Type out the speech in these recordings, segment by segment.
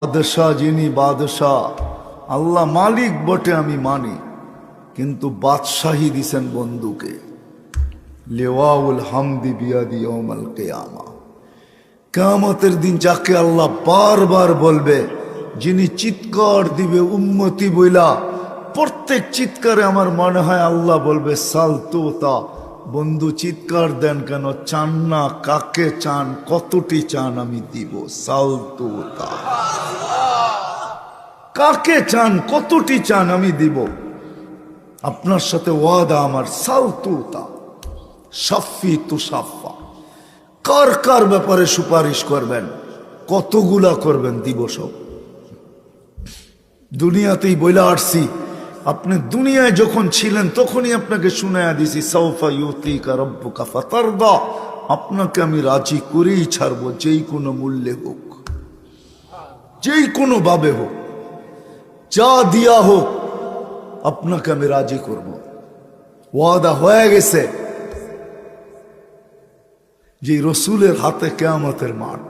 বাদশাহ যিনি বাদশাহ আল্লাহ মালিক বটে আমি মানি, কিন্তু বাদশাহী দিছেন বন্ধুকে। লিওয়াউল হামদি বিয়াদি ইয়াউমাল কিয়ামা, কিয়ামতের দিন যাকে আল্লাহ বারবার বলবে, যিনি চিৎকার দিবে উম্মতি বইলা, প্রত্যেক চিৎকারে আমার মনে হয় আল্লাহ বলবে সালতুতা, বন্ধু চিৎকার দেন কেন, চান না? কাকে চান, কতটি চান আমি দিব। সালতুতা, কাকে চান, কতটি চান আমি দিব। আপনার সাথে ওয়াদা আমার, সালতুতা সাফি তুসাফা। কার কার ব্যাপারে সুপারিশ করবেন, কতগুলা করবেন, দিব সব। দুনিয়াতেই বইলা আসছি, আপনি দুনিয়ায় যখন ছিলেন তখনই আপনাকে শুনাইয়া দিছি, সাউফা ইউতিকা রাব্বুকা ফাতারদা, আপনাকে আমি রাজি করেই ছাড়বো, যেই কোনো মূল্যে হোক, যেই কোনো ভাবে হোক, যা দিয়া হোক, আপনাকে আমি রাজি করব। ওয়াদা হয়ে গেছে যে রসুলের হাতে কিয়ামতের মাঠ।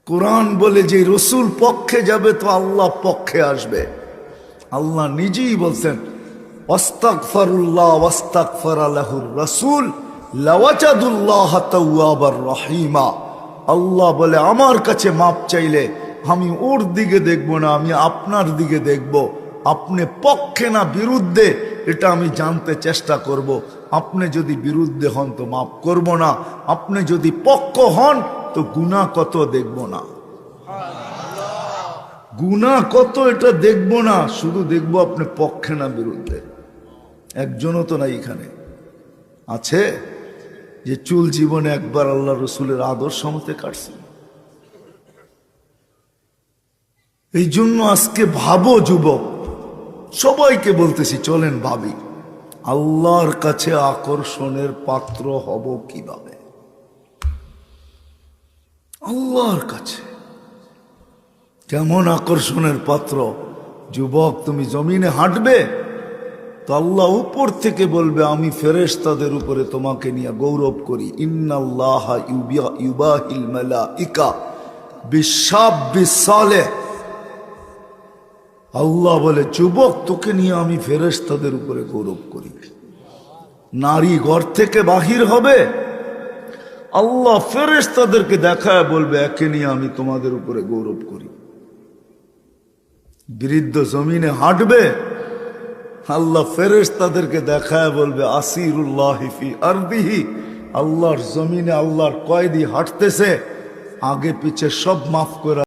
কোরআন বলে যে রসুল পক্ষে যাবে তো আল্লাহ পক্ষে আসবে। আল্লাহ নিজেই বলছেন, ওয়াস্তাগফিরুল্লাহ ওয়াস্তাগফারা লাহুর রাসূল লাওয়াজাদুল্লাহ তাওয়াবার রহিমা। আল্লাহ বলে আমার কাছে মাপ চাইলে আমি ওর দিকে দেখব না, আমি আপনার দিকে দেখব। আপনি পক্ষে না বিরুদ্ধে এটা আমি জানতে চেষ্টা করব। আপনি যদি বিরুদ্ধে হন তো মাফ করব না, আপনি যদি পক্ষ হন তো গুনাহ কত দেখব না, গুনাহ কত এটা দেখব না, শুধু দেখব আপনি পক্ষে না বিরুদ্ধে। একজনও তো নাই এখানে আছে যে চুল জীবনে একবার আল্লাহ রসুলের আদর্শ মতে কাটছে। এই জন্য আজকে ভাবো যুবক, সবাইকে বলতেছি চলেন ভাবি, আল্লাহর কাছে আকর্ষণের পাত্র হব কিভাবে। আল্লাহর কাছে কেমন আকর্ষণের পাত্র? যুবক, তুমি জমিনে হাঁটবে তো আল্লাহ উপর থেকে বলবে, আমি ফেরেশতাদের উপরে তোমাকে নিয়ে গৌরব করি। ইন্নাল্লাহা ইউবাহিল মালাইকা বিশাব্বিস সালেহ। আল্লাহ বলে, যুবক তোকে নিয়ে আমি ফেরেশতাদের উপরে গৌরব করি। নারী ঘর থেকে বাহির হবে, আল্লাহ ফেরেশতাদেরকে দেখায় বলবে, একে নিয়ে আমি তোমাদের উপরে গৌরব করি। বৃদ্ধ জমিনে হাঁটবে, আল্লাহ ফেরেশতাদেরকে দেখায় বলবে, আসিরুল্লাহি ফি আরদিহি, আল্লাহর জমিনে আল্লাহর কয়েদি হাঁটতেছে, আগে পিছে সব মাফ করে